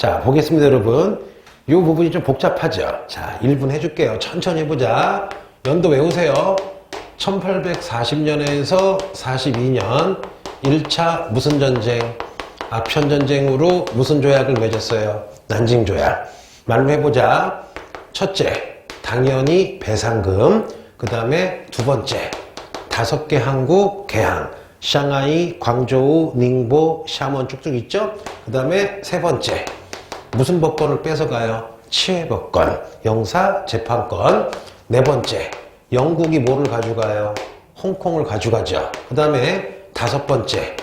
자, 보겠습니다, 여러분. 이 부분이 좀 복잡하죠? 자, 1분 해줄게요. 천천히 해보자. 연도 외우세요. 1840년에서 42년 1차 무슨 전쟁? 아편전쟁으로 무슨 조약을 맺었어요? 난징조약. 말로 해보자. 첫째, 당연히 배상금. 그 다음에 두 번째, 5개 항국 개항. 샹하이, 광저우, 닝보, 샤먼 쭉쭉 있죠? 그 다음에 세 번째, 무슨 법권을 뺏어가요? 치외법권, 형사재판권. 네 번째, 영국이 뭐를 가져가요? 홍콩을 가져가죠. 그 다음에 5번째,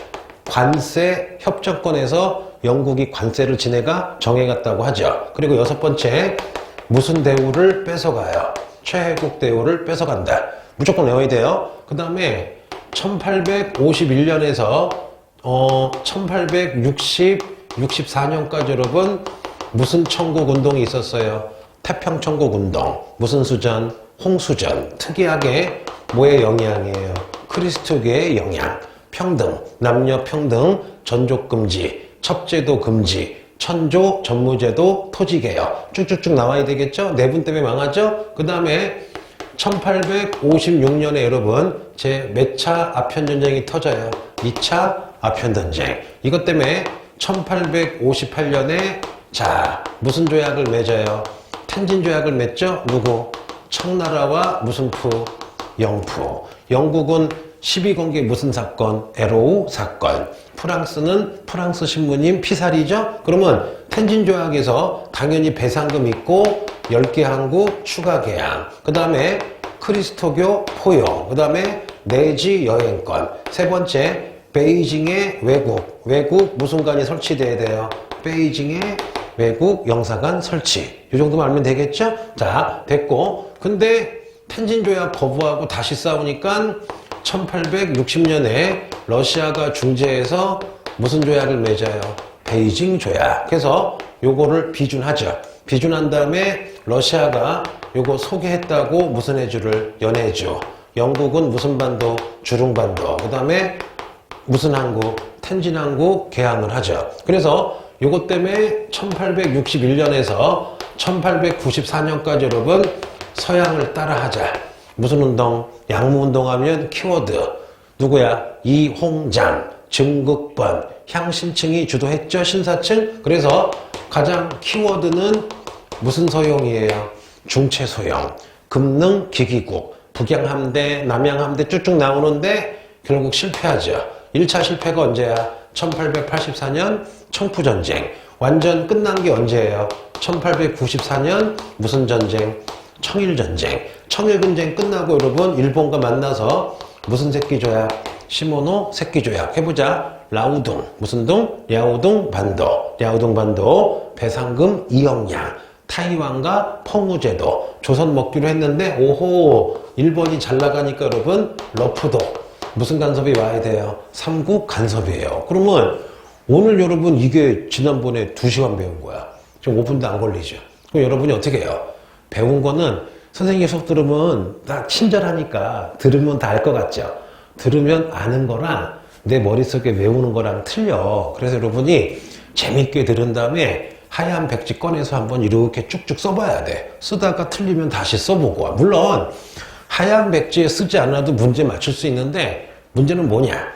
관세 협정권에서 영국이 관세를 지네가 정해갔다고 하죠. 그리고 6번째, 무슨 대우를 뺏어가요? 최혜국 대우를 뺏어간다. 무조건 외워야 돼요. 그 다음에 1851년에서 1864년까지 여러분 무슨 청국운동이 있었어요? 태평천국운동. 무슨 수전? 홍수전. 특이하게 뭐의 영향이에요? 그리스도교의 영향. 평등, 남녀 평등, 전족금지, 첩제도 금지, 천조, 전무제도, 토지개혁. 쭉쭉쭉 나와야 되겠죠? 내분 때문에 망하죠? 그 다음에 1856년에 여러분 제 몇 차 아편전쟁이 터져요? 2차 아편전쟁. 이것 때문에 1858년에 자 무슨 조약을 맺어요? 텐진조약을 맺죠? 누구? 청나라와 무슨 푸? 영푸. 영국은 12공개 무슨 사건? 에로우 사건. 프랑스는 프랑스 신부님 피살이죠? 그러면 텐진조약에서 당연히 배상금 있고 10개 항국 추가 개항. 그 다음에 크리스토교 포용. 그 다음에 내지 여행권. 세 번째, 베이징의 외국. 외국 무슨 관이 설치돼야 돼요? 베이징의 외국 영사관 설치. 이 정도만 알면 되겠죠? 자, 됐고. 근데 텐진조약 거부하고 다시 싸우니까 1860년에 러시아가 중재해서 무슨 조약을 맺어요? 베이징 조약. 그래서 요거를 비준하죠. 비준한 다음에 러시아가 요거 소개했다고 무슨 해주를? 연해주. 영국은 무슨 반도? 주룽반도. 그 다음에 무슨 항국? 텐진 항국 개항을 하죠. 그래서 요것 때문에 1861년에서 1894년까지 여러분 서양을 따라하자. 무슨 운동? 양무운동 하면 키워드. 누구야? 이홍장, 증극번, 향신층이 주도했죠? 신사층? 그래서 가장 키워드는 무슨 소용이에요? 중체 소용. 금능 기기국. 북양함대, 남양함대 쭉쭉 나오는데 결국 실패하죠. 1차 실패가 언제야? 1884년 청푸전쟁. 완전 끝난 게 언제예요? 1894년 무슨 전쟁? 청일전쟁. 청일전쟁 끝나고 여러분 일본과 만나서 무슨 새끼조약? 시모노 새끼조약. 해보자. 라우둥. 무슨 둥? 랴오둥 반도. 랴오둥 반도. 배상금 2억냥. 타이완과 펑우제도. 조선 먹기로 했는데 오호 일본이 잘 나가니까 여러분 러프도. 무슨 간섭이 와야 돼요? 삼국 간섭이에요. 그러면 오늘 여러분 이게 지난번에 2시간 배운 거야. 지금 5분도 안 걸리죠. 그럼 여러분이 어떻게 해요? 배운 거는 선생님 수업 들으면 다 친절하니까 들으면 다 알 것 같죠? 들으면 아는 거랑 내 머릿속에 외우는 거랑 틀려. 그래서 여러분이 재밌게 들은 다음에 하얀 백지 꺼내서 한번 이렇게 쭉쭉 써봐야 돼. 쓰다가 틀리면 다시 써보고. 물론 하얀 백지에 쓰지 않아도 문제 맞출 수 있는데 문제는 뭐냐?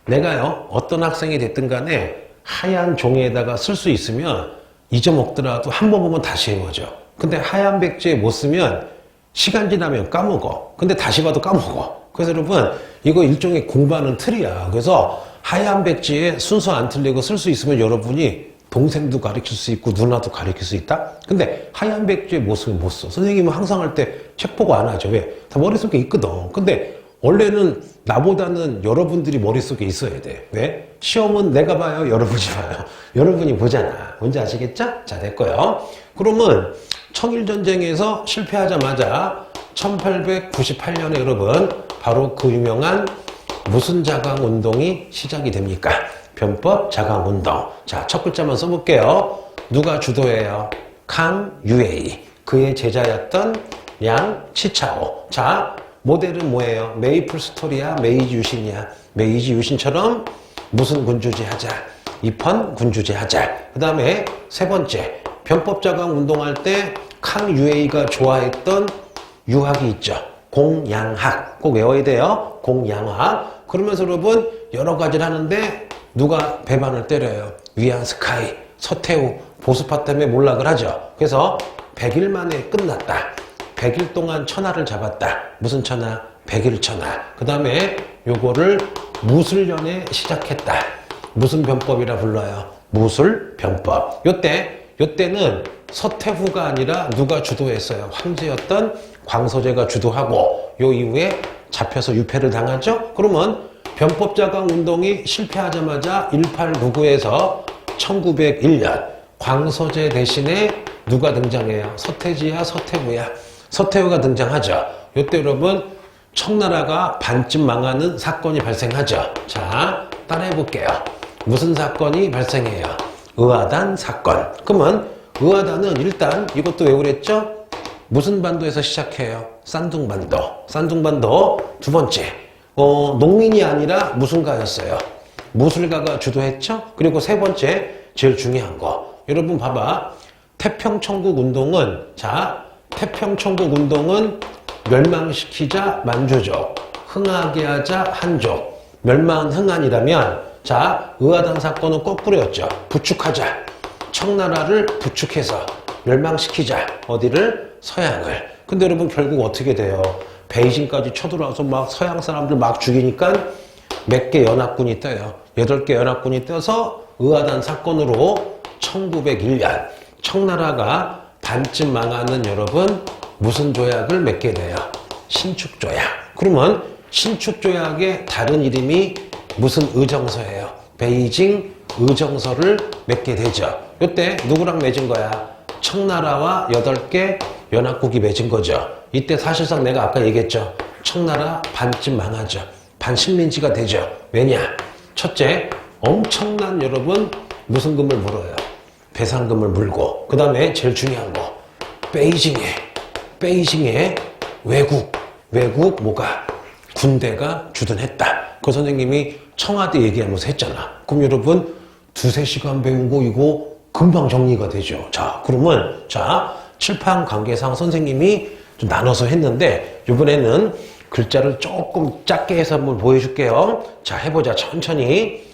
내가요 어떤 학생이 됐든 간에 하얀 종이에다가 쓸 수 있으면 잊어먹더라도 한 번 보면 다시 외워져. 근데 하얀 백지에 못 쓰면 시간 지나면 까먹어. 근데 다시 봐도 까먹어. 그래서 여러분 이거 일종의 공부하는 틀이야. 그래서 하얀 백지에 순서 안 틀리고 쓸 수 있으면 여러분이 동생도 가르칠 수 있고 누나도 가르칠 수 있다? 근데 하얀 백지에 못 쓰면 못 써. 선생님은 항상 할 때 책 보고 안 하죠. 왜? 다 머릿속에 있거든. 근데 원래는 나보다는 여러분들이 머릿속에 있어야 돼. 왜? 시험은 내가 봐요? 여러분이 봐요? 여러분이 보잖아. 뭔지 아시겠죠? 자, 됐고요. 그러면 청일전쟁에서 실패하자마자 1898년에 여러분 바로 그 유명한 무슨 자강운동이 시작이 됩니까? 변법 자강운동. 자, 첫 글자만 써볼게요. 누가 주도해요? 강유에이. 그의 제자였던 양치차오. 자, 모델은 뭐예요? 메이플 스토리야? 메이지 유신이야? 메이지 유신처럼 무슨 군주제 하자? 입헌 군주제 하자. 그 다음에 세 번째, 변법자강 운동할 때 캉유에이가 좋아했던 유학이 있죠. 공양학. 꼭 외워야 돼요. 공양학. 그러면서 여러분 여러 가지를 하는데 누가 배반을 때려요. 위안스카이, 서태후, 보수파 때문에 몰락을 하죠. 그래서 100일 만에 끝났다. 100일 동안 천하를 잡았다. 무슨 천하? 백일천하. 그 다음에 요거를 무술년에 시작했다. 무슨 변법이라 불러요? 무술변법. 요때는 서태후가 아니라 누가 주도했어요? 황제였던 광서제가 주도하고 요 이후에 잡혀서 유폐를 당하죠? 그러면 변법자강 운동이 실패하자마자 1899에서 1901년 광서제 대신에 누가 등장해요? 서태지야, 서태후야? 서태후가 등장하죠. 요때 여러분 청나라가 반쯤 망하는 사건이 발생하죠. 자, 따라해 볼게요. 무슨 사건이 발생해요? 의아단 사건. 그러면 의아단은 일단 이것도 외우랬죠? 무슨 반도에서 시작해요? 싼둥반도. 싼둥반도. 두 번째, 농민이 아니라 무슨가였어요? 무술가가 주도했죠? 그리고 세 번째, 제일 중요한 거. 여러분 봐봐. 태평천국운동은, 자, 태평천국운동은 멸망시키자 만주족, 흥하게 하자 한족. 멸망은 흥한이라면, 자, 의아단 사건은 거꾸로였죠. 부축하자. 청나라를 부축해서 멸망시키자. 어디를? 서양을. 근데 여러분 결국 어떻게 돼요? 베이징까지 쳐들어와서 막 서양 사람들 막 죽이니까 몇 개 연합군이 떠요. 8개 연합군이 떠서 의아단 사건으로 1901년 청나라가 반쯤 망하는 여러분 무슨 조약을 맺게 돼요? 신축조약. 그러면 신축조약의 다른 이름이 무슨 의정서예요? 베이징 의정서를 맺게 되죠. 이때 누구랑 맺은 거야? 청나라와 8개 연합국이 맺은 거죠. 이때 사실상 내가 아까 얘기했죠. 청나라 반쯤 망하죠. 반식민지가 되죠. 왜냐? 첫째, 엄청난 여러분 무슨 금을 물어요? 배상금을 물고. 그 다음에 제일 중요한 거, 베이징에 외국 뭐가? 군대가 주둔했다. 그 선생님이 청와대 얘기하면서 했잖아. 그럼 여러분 2-3시간 배운 거 이거 금방 정리가 되죠. 자, 그러면 칠판 관계상 선생님이 좀 나눠서 했는데 이번에는 글자를 조금 작게 해서 한번 보여줄게요. 자, 해보자. 천천히.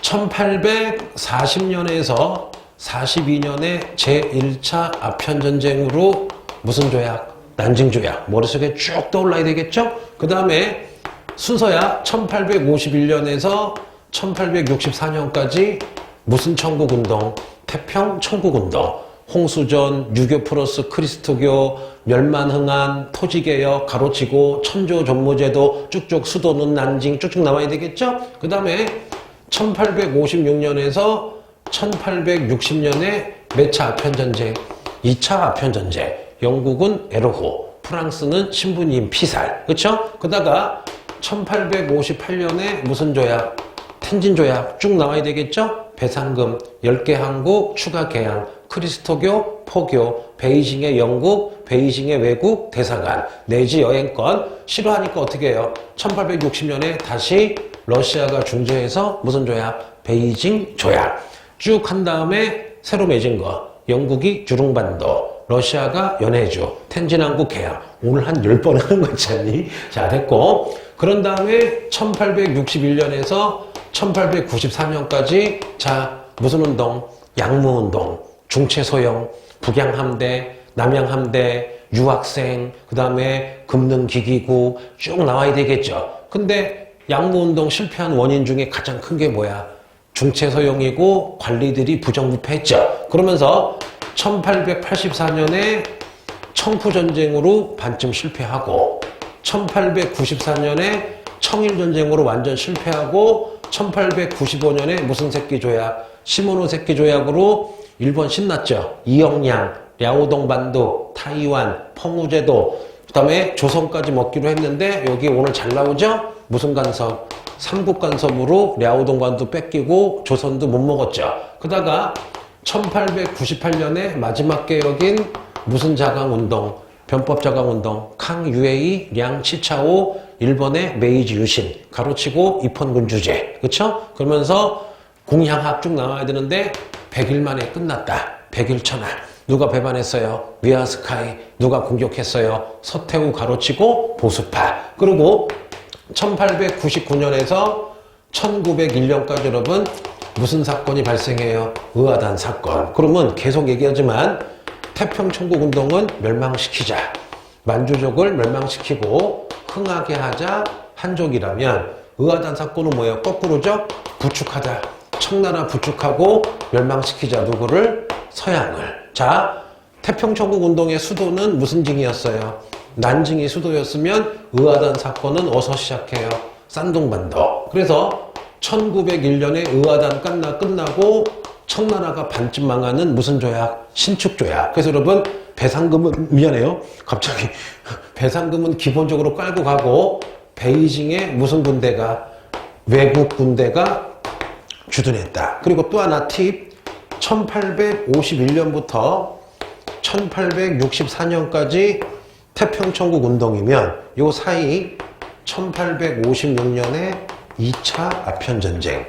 1840년에서 42년에 제1차 아편전쟁으로 무슨 조약? 난징조약. 머릿속에 쭉 떠올라야 되겠죠? 그 다음에 순서야 1851년에서 1864년까지 무슨 천국운동? 태평천국운동. 홍수전, 유교 플러스 크리스토교, 멸만흥한, 토지개혁, 가로치고, 천조전무제도, 쭉쭉 수도는 난징, 쭉쭉 나와야 되겠죠? 그 다음에 1856년에서 1860년에 몇 차 아편전쟁? 2차 아편전쟁. 영국은 에로호, 프랑스는 신부님 피살. 그쵸? 그다가 1858년에 무슨 조약? 텐진조약 쭉 나와야 되겠죠? 배상금, 10개 항국, 추가 개항, 크리스토교, 포교, 베이징의 영국, 베이징의 외국, 대사관, 내지 여행권. 싫어하니까 어떻게 해요? 1860년에 다시 러시아가 중재해서 무슨 조약? 베이징 조약. 쭉 한 다음에 새로 맺은 거. 영국이 주룽반도, 러시아가 연해주, 텐진항국 개항. 오늘 한 10번 하는 거 있잖니? 자, 됐고. 그런 다음에 1861년에서 1894년까지 자, 무슨 운동? 양무운동, 중체소형, 북양함대, 남양함대, 유학생, 그 다음에 금능기기구 쭉 나와야 되겠죠. 근데 양무운동 실패한 원인 중에 가장 큰 게 뭐야? 중체소형이고 관리들이 부정부패했죠. 그러면서 1884년에 청푸전쟁으로 반쯤 실패하고 1894년에 청일전쟁으로 완전 실패하고 1895년에 무슨 새끼 조약? 시모노세키 조약으로 일본 신났죠. 이영양, 랴오동 반도, 타이완, 펑우제도, 그 다음에 조선까지 먹기로 했는데 여기 오늘 잘 나오죠? 무슨 간섭? 삼국 간섭으로 랴오동 반도 뺏기고 조선도 못 먹었죠. 그러다가 1898년에 마지막 개혁인 무슨 자강운동? 변법자강운동, 캉유에이, 량치차오, 일본의 메이지 유신, 가로치고 입헌군주제. 그쵸? 그러면서 공양학 쭉 나와야 되는데 100일 만에 끝났다. 100일 천하. 누가 배반했어요? 위아스카이. 누가 공격했어요? 서태후 가로치고 보수파. 그리고 1899년에서 1901년까지 여러분 무슨 사건이 발생해요? 의아단 사건. 그러면 계속 얘기하지만 태평천국운동은 멸망시키자. 만주족을 멸망시키고 흥하게 하자 한족이라면 의아단 사건은 뭐예요? 거꾸로죠? 부축하자. 청나라 부축하고 멸망시키자. 누구를? 서양을. 자, 태평천국운동의 수도는 무슨 징이었어요? 난징이 수도였으면 의아단 사건은 어디서 시작해요? 산동반도. 그래서 1901년에 의아단 끝나고 청나라가 반쯤 망하는 무슨 조약? 신축조약. 그래서 여러분 배상금은 미안해요. 갑자기 배상금은 기본적으로 깔고 가고 베이징에 무슨 군대가? 외국 군대가 주둔했다. 그리고 또 하나 팁. 1851년부터 1864년까지 태평천국 운동이면 요 사이 1856년에 2차 아편전쟁,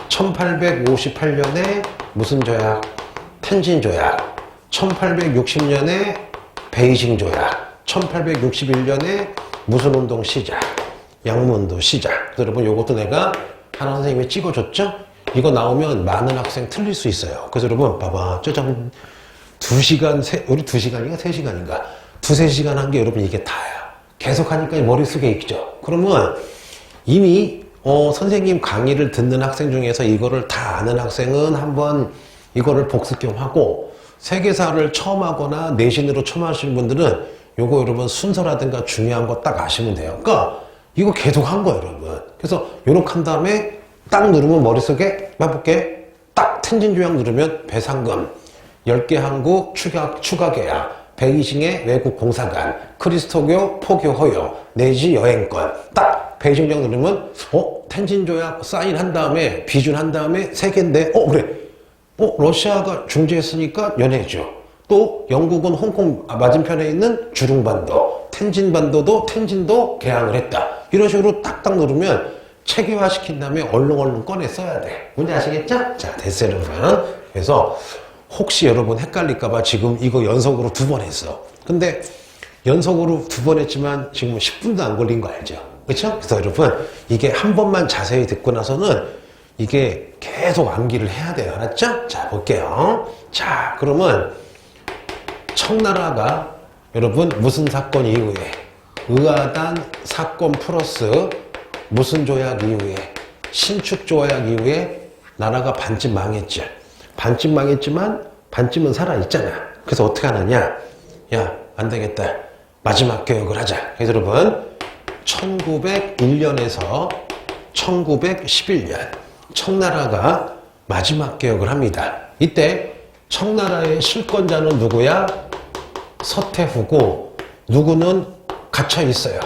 1858년에 무슨 조약? 텐진 조약, 1860년에 베이징 조약, 1861년에 무슨 운동 시작? 양무운동 시작. 여러분 요것도 내가 하나 선생님이 찍어줬죠? 이거 나오면 많은 학생 틀릴 수 있어요. 그래서 여러분 봐봐. 짜잔. 2시간, 우리 2시간인가 3시간인가? 2-3시간 한 게 여러분 이게 다야. 계속 하니까 머릿속에 있죠. 그러면 이미 선생님 강의를 듣는 학생 중에서 이거를 다 아는 학생은 한번 이거를 복습 좀 하고 세계사를 처음 하거나 내신으로 처음 하시는 분들은 요거 여러분 순서라든가 중요한 거 딱 아시면 돼요. 그러니까 이거 계속 한 거예요, 여러분. 그래서 요렇게 한 다음에 딱 누르면 머릿속에 해볼게. 딱 텐진조약 누르면 배상금, 10개 항구 추가 계약, 베이징의 외국 공사관, 그리스도교 포교 허용, 내지 여행권. 딱 베이징조약 누르면 텐진조약 사인한 다음에 비준한 다음에 3개인데 그래. 러시아가 중재했으니까 연해죠. 또 영국은 홍콩 맞은편에 있는 주룽반도, 텐진반도도 텐진도 개항을 했다. 이런 식으로 딱딱 누르면 체계화시킨 다음에 얼른 꺼내 써야 돼. 뭔지 아시겠죠? 자, 됐어요, 여러분. 그래서 혹시 여러분 헷갈릴까봐 지금 이거 연속으로 2번 했어. 근데 연속으로 2번 했지만 지금 10분도 안 걸린 거 알죠? 그렇죠? 그래서 여러분 이게 한 번만 자세히 듣고 나서는 이게 계속 암기를 해야 돼요. 알았죠? 자, 볼게요. 자, 그러면 청나라가 여러분 무슨 사건 이후에 의아단 사건 플러스 무슨 조약 이후에 신축 조약 이후에 나라가 반쯤 망했죠. 반쯤 망했지만 반쯤은 살아있잖아. 그래서 어떻게 하느냐? 야, 안 되겠다. 마지막 개혁을 하자. 그래서 여러분 1901년에서 1911년 청나라가 마지막 개혁을 합니다. 이때 청나라의 실권자는 누구야? 서태후고 누구는 갇혀 있어요.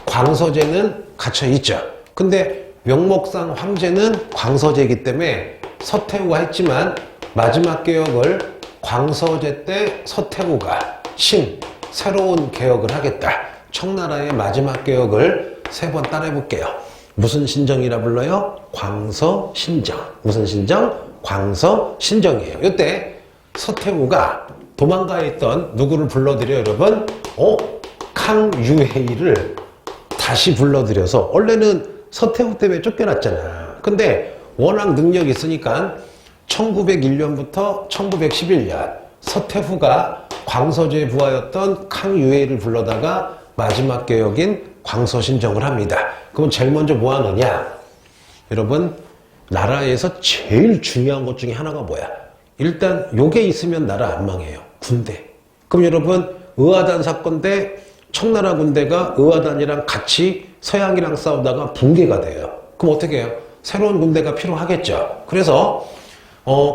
광서제는 갇혀 있죠. 근데 명목상 황제는 광서제이기 때문에 서태후가 했지만 마지막 개혁을 광서제 때 서태후가 새로운 개혁을 하겠다. 청나라의 마지막 개혁을 3번 따라해 볼게요. 무슨 신정이라 불러요? 광서신정. 무슨 신정? 광서신정이에요. 이때 서태후가 도망가 있던 누구를 불러들여 여러분? 강유회를 다시 불러들여서 원래는 서태후 때문에 쫓겨났잖아. 근데 워낙 능력이 있으니까 1901년부터 1911년 서태후가 광서제 부하였던 강유회를 불러다가 마지막 개혁인 광서신정을 합니다. 그럼 제일 먼저 뭐 하느냐? 여러분 나라에서 제일 중요한 것 중에 하나가 뭐야? 일단 요게 있으면 나라 안 망해요. 군대. 그럼 여러분 의아단 사건 때 청나라 군대가 의아단이랑 같이 서양이랑 싸우다가 붕괴가 돼요. 그럼 어떻게 해요? 새로운 군대가 필요하겠죠. 그래서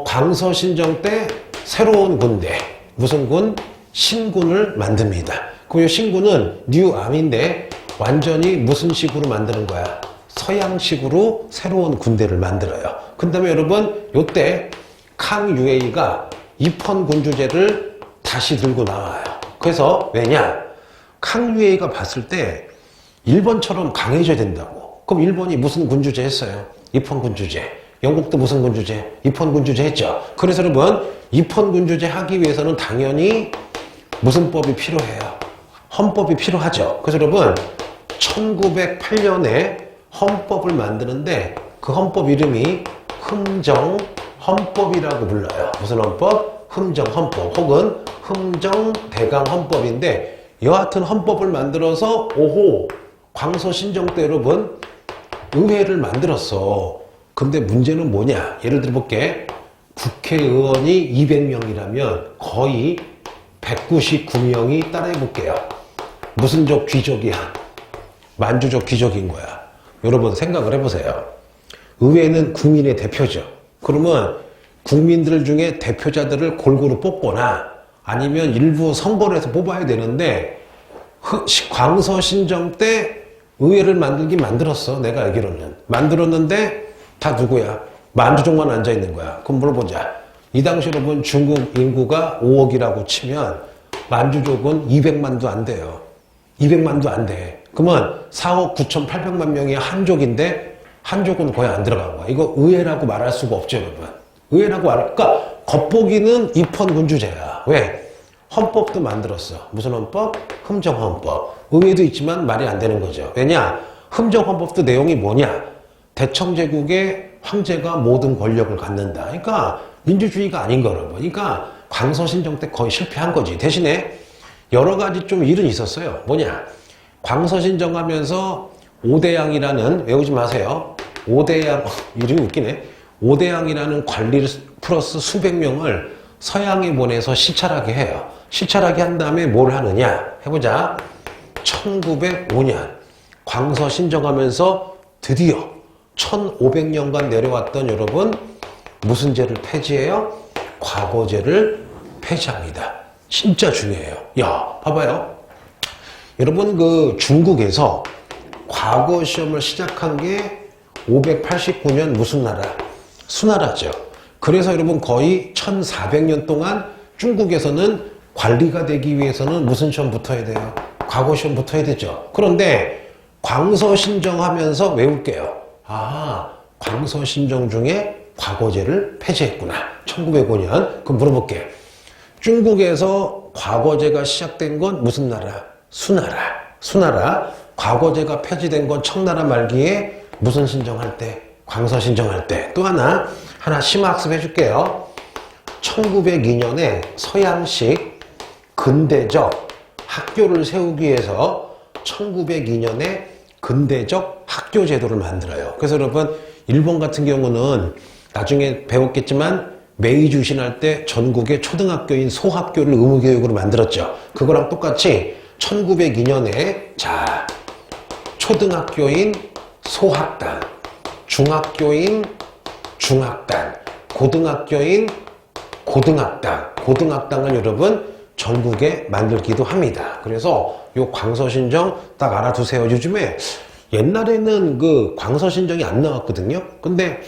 광서신정 때 새로운 군대, 무슨 군? 신군을 만듭니다. 그럼 이 신군은 뉴암인데 완전히 무슨 식으로 만드는 거야? 서양식으로 새로운 군대를 만들어요. 그 다음에 여러분 요때 강유회가 입헌군주제를 다시 들고 나와요. 그래서 왜냐? 강유회가 봤을 때 일본처럼 강해져야 된다고. 그럼 일본이 무슨 군주제 했어요? 입헌군주제. 영국도 무슨 군주제? 입헌 군주제 했죠. 그래서 여러분 입헌 군주제 하기 위해서는 당연히 무슨 법이 필요해요? 헌법이 필요하죠. 그래서 여러분 1908년에 헌법을 만드는데 그 헌법 이름이 흠정헌법이라고 불러요. 무슨 헌법? 흠정헌법 혹은 흠정대강헌법인데 여하튼 헌법을 만들어서 오호 광서신정 때 여러분 의회를 만들었어. 근데 문제는 뭐냐? 예를 들어 볼게. 국회의원이 200명이라면 거의 199명이 따라해 볼게요. 무슨 족 귀족이야? 만주족 귀족인 거야. 여러분 생각을 해보세요. 의회는 국민의 대표죠. 그러면 국민들 중에 대표자들을 골고루 뽑거나 아니면 일부 선거를 해서 뽑아야 되는데 광서신정 때 의회를 만들긴 만들었어. 내가 알기로는. 만들었는데 다 누구야? 만주족만 앉아있는 거야. 그럼 물어보자. 이 당시 여러분 중국 인구가 5억이라고 치면 만주족은 200만도 안 돼요. 200만도 안 돼. 그러면 4억 9,800만 명이 한족인데 한족은 거의 안 들어간 거야. 이거 의회라고 말할 수가 없죠, 여러분. 의회라고 그러니까 겉보기는 입헌 군주제야. 왜? 헌법도 만들었어. 무슨 헌법? 흠정헌법. 의회도 있지만 말이 안 되는 거죠. 왜냐? 흠정헌법도 내용이 뭐냐? 대청제국의 황제가 모든 권력을 갖는다. 그러니까 민주주의가 아닌 거라고. 그러니까 광서신정 때 거의 실패한 거지. 대신에 여러 가지 좀 일은 있었어요. 뭐냐? 광서신정 하면서 오대양이라는, 외우지 마세요. 오대양, 이름이 웃기네. 오대양이라는 관리를 플러스 수백 명을 서양에 보내서 시찰하게 해요. 시찰하게 한 다음에 뭘 하느냐? 해보자. 1905년 광서 신정하면서 드디어 1500년간 내려왔던 여러분 무슨 제를 폐지해요? 과거제를 폐지합니다. 진짜 중요해요. 야, 봐봐요. 여러분 그 중국에서 과거 시험을 시작한 게 589년 무슨 나라? 수나라죠. 그래서 여러분 거의 1400년 동안 중국에서는 관리가 되기 위해서는 무슨 시험 붙어야 돼요? 과거 시험 붙어야 되죠. 그런데 광서신정 하면서 외울게요. 아, 광서신정 중에 과거제를 폐지했구나. 1905년. 그럼 물어볼게. 중국에서 과거제가 시작된 건 무슨 나라? 수나라. 수나라. 과거제가 폐지된 건 청나라 말기에 무슨 신정할 때? 광서신정할 때. 또 하나 심화학습 해줄게요. 1902년에 서양식 근대적 학교를 세우기 위해서 1902년에 근대적 학교 제도를 만들어요. 그래서 여러분 일본 같은 경우는 나중에 배웠겠지만 메이지 유신할 때 전국의 초등학교인 소학교를 의무교육으로 만들었죠. 그거랑 똑같이 1902년에 자 초등학교인 소학단, 중학교인 중학단, 고등학교인 고등학단, 고등학단을 여러분 전국에 만들기도 합니다. 그래서 요 광서신정 딱 알아두세요. 요즘에 옛날에는 그 광서신정이 안 나왔거든요. 근데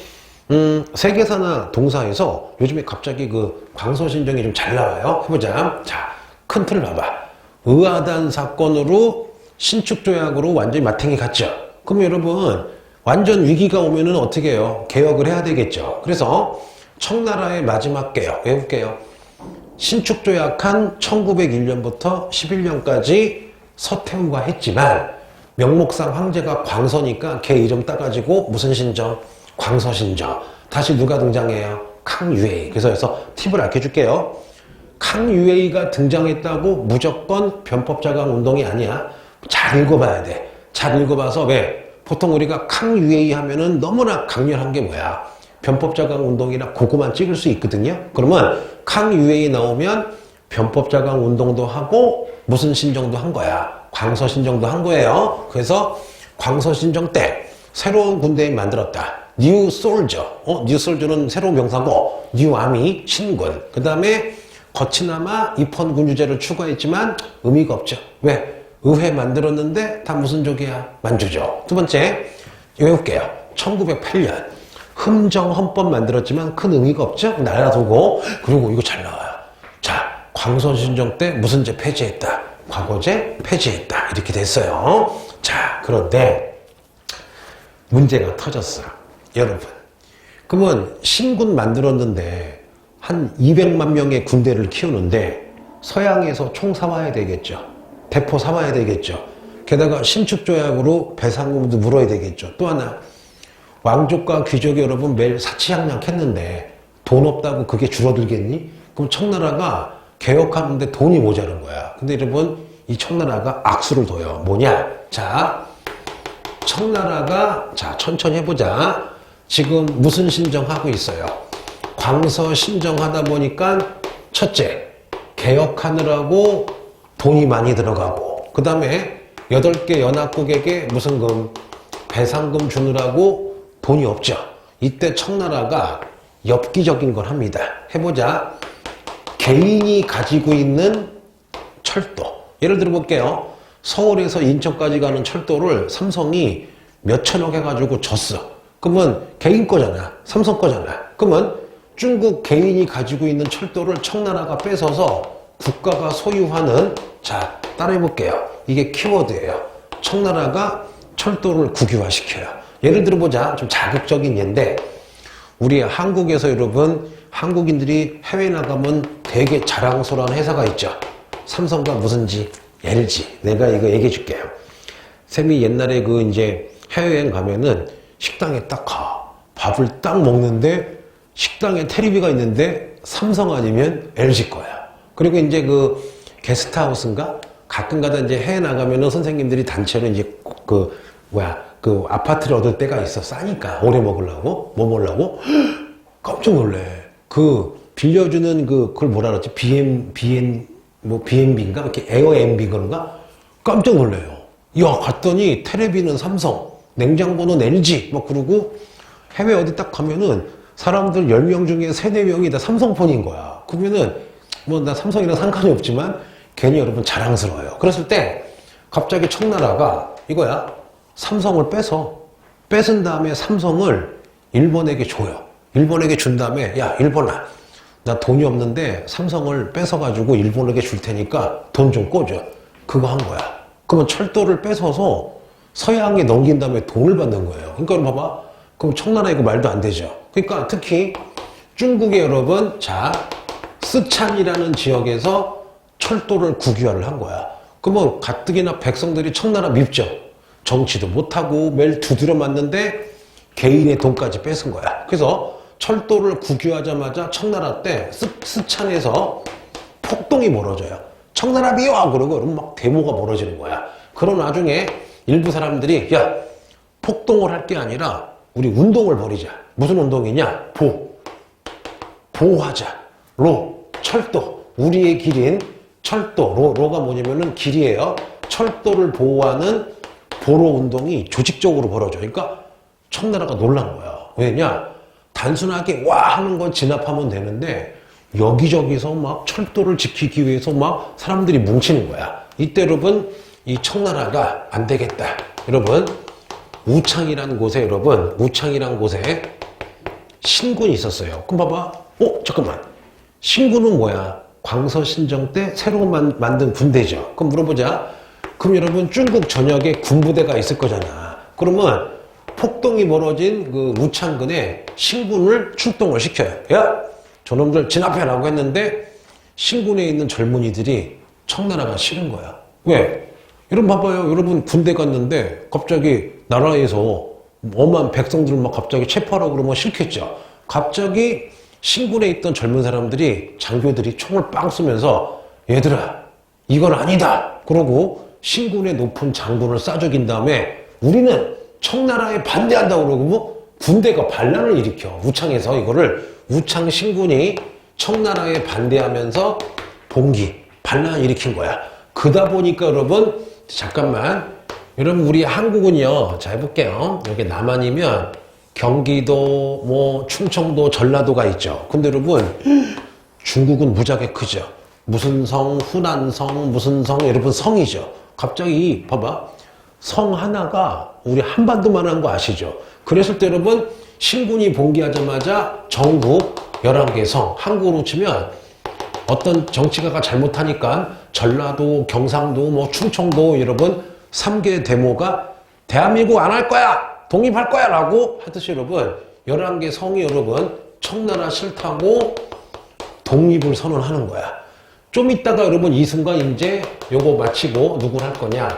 세계사나 동사에서 요즘에 갑자기 그 광서신정이 좀 잘 나와요. 해보자. 자, 큰 틀을 봐봐. 의아단 사건으로 신축조약으로 완전히 마탱이 갔죠. 그럼 여러분 완전 위기가 오면은 어떻게 해요? 개혁을 해야 되겠죠. 그래서 청나라의 마지막 개혁 외울게요. 신축조약한 1901년부터 11년까지 서태후가 했지만 명목상 황제가 광서니까 걔 이름 따가지고 무슨 신정? 광서신정. 다시 누가 등장해요? 캉유에이. 그래서 팁을 알려줄게요. 캉유에이가 등장했다고 무조건 변법자강 운동이 아니야. 잘 읽어봐야 돼. 잘 읽어봐서 왜? 보통 우리가 캉유에이 하면은 너무나 강렬한 게 뭐야? 변법자강 운동이나 그거만 찍을 수 있거든요. 그러면 캉유에이 나오면 변법자강 운동도 하고 무슨 신정도 한 거야. 광서신정도 한 거예요. 그래서 광서신정 때 새로운 군대를 만들었다. 뉴 솔저. 뉴 솔저는 새로운 병사고 뉴 아미 신군. 그 다음에 거치나마 입헌 군주제를 추가했지만 의미가 없죠. 왜? 의회 만들었는데 다 무슨 족이야? 만주족. 두 번째 외울게요. 1908년 흠정헌법 만들었지만 큰 의미가 없죠? 알아두고. 그리고 이거 잘 나와요. 자, 광서신정 때 무슨 제 폐지했다. 과거제 폐지했다. 이렇게 됐어요. 자, 그런데 문제가 터졌어요. 여러분, 그러면 신군 만들었는데 한 200만 명의 군대를 키우는데 서양에서 총 사와야 되겠죠. 대포 사와야 되겠죠. 게다가 신축조약으로 배상금도 물어야 되겠죠. 또 하나, 왕족과 귀족이 여러분 매일 사치양양했는데 돈 없다고 그게 줄어들겠니? 그럼 청나라가 개혁하는데 돈이 모자란 거야. 근데 여러분 이 청나라가 악수를 둬요. 뭐냐? 자, 청나라가 자 천천히 해보자. 지금 무슨 신정하고 있어요? 광서 신정하다 보니까 첫째, 개혁하느라고 돈이 많이 들어가고, 그 다음에 8개 연합국에게 무슨 배상금 주느라고 돈이 없죠. 이때 청나라가 엽기적인 걸 합니다. 해보자. 개인이 가지고 있는 철도. 예를 들어 볼게요. 서울에서 인천까지 가는 철도를 삼성이 몇천억 해가지고 줬어. 그러면 개인 거잖아. 삼성 거잖아. 그러면 중국 개인이 가지고 있는 철도를 청나라가 뺏어서 국가가 소유하는, 자, 따라해 볼게요. 이게 키워드예요. 청나라가 철도를 국유화시켜요. 예를 들어보자. 좀 자극적인 예인데, 우리 한국에서 여러분, 한국인들이 해외 나가면 되게 자랑스러운 회사가 있죠. 삼성과 무슨지, LG. 내가 이거 얘기해 줄게요. 쌤이 옛날에 이제 해외여행 가면은 식당에 딱 가. 밥을 딱 먹는데 식당에 테레비가 있는데 삼성 아니면 LG 거야. 그리고 이제 게스트하우스인가? 가끔가다 이제 해외 나가면은 선생님들이 단체로 이제 아파트를 얻을 때가 있어. 싸니까. 오래 먹으려고? 뭐 먹으려고? 깜짝 놀래. 빌려주는 그걸 뭐라 그러지? BNB인가? 이렇게 에어MB 그런가? 깜짝 놀래요. 야, 갔더니 테레비는 삼성, 냉장고는 LG, 막 그러고 해외 어디 딱 가면은 사람들 10명 중에 3, 4명이 다 삼성폰인 거야. 그러면은 나 삼성이랑 상관이 없지만 괜히 여러분 자랑스러워요. 그랬을 때 갑자기 청나라가 이거야. 삼성을 뺏은 다음에 삼성을 일본에게 줘요. 일본에게 준 다음에 야, 일본아, 나 돈이 없는데 삼성을 뺏어가지고 일본에게 줄 테니까 돈 좀 꿔줘. 그거 한 거야. 그러면 철도를 뺏어서 서양에 넘긴 다음에 돈을 받는 거예요. 그러니까 봐봐. 그럼 청나라 이거 말도 안 되죠. 그러니까 특히 중국의 여러분, 자, 스촨이라는 지역에서 철도를 국유화를 한 거야. 그러면 가뜩이나 백성들이 청나라 밉죠. 정치도 못하고 매일 두드려 맞는데 개인의 돈까지 뺏은 거야. 그래서 철도를 국유하자마자 청나라 때 스촨에서 폭동이 벌어져요. 청나라 비워! 그러고 막 데모가 벌어지는 거야. 그런 와중에 일부 사람들이 야, 폭동을 할 게 아니라 우리 운동을 벌이자. 무슨 운동이냐? 보호하자. 철도. 우리의 길인 철도. 로가 뭐냐면은 길이에요. 철도를 보호하는 보로 운동이 조직적으로 벌어져. 그러니까 청나라가 놀란 거야. 왜냐? 단순하게 와 하는 건 진압하면 되는데 여기저기서 막 철도를 지키기 위해서 막 사람들이 뭉치는 거야. 이때 여러분, 이 청나라가 안 되겠다. 여러분, 우창이라는 곳에 신군이 있었어요. 그럼 봐봐. 잠깐만. 신군은 뭐야? 광서신정 때 새로 만든 군대죠. 그럼 물어보자. 그럼 여러분, 중국 전역에 군부대가 있을 거잖아. 그러면 폭동이 벌어진 우창군에 신군을 출동을 시켜요. 야, 저놈들 진압해라고 했는데 신군에 있는 젊은이들이 청나라가 싫은 거야. 왜? 여러분 봐봐요. 여러분 군대 갔는데 갑자기 나라에서 엄한 백성들을 막 갑자기 체포하라고 그러면 싫겠죠. 갑자기 신군에 있던 젊은 사람들이, 장교들이 총을 빵 쏘면서 얘들아, 이건 아니다. 그러고 신군의 높은 장군을 싸 죽인 다음에 우리는 청나라에 반대한다고 그러고 뭐 군대가 반란을 일으켜. 우창에서 이거를 우창 신군이 청나라에 반대하면서 반란을 일으킨 거야. 그러다 보니까 여러분, 잠깐만. 여러분, 우리 한국은요, 자, 해볼게요. 여기 남한이면 경기도, 충청도, 전라도가 있죠. 근데 여러분, 중국은 무지하게 크죠. 무슨 성, 후난성, 무슨 성, 여러분 성이죠. 갑자기, 봐봐. 성 하나가 우리 한반도만 한 거 아시죠? 그랬을 때 여러분, 신군이 봉기하자마자 전국 11개 성, 한국으로 치면 어떤 정치가가 잘못하니까 전라도, 경상도, 충청도 여러분 3개 데모가 대한민국 안 할 거야! 독립할 거야! 라고 하듯이 여러분, 11개 성이 여러분 청나라 싫다고 독립을 선언하는 거야. 좀 이따가 여러분 이 순간 이제 요거 마치고 누굴 할 거냐?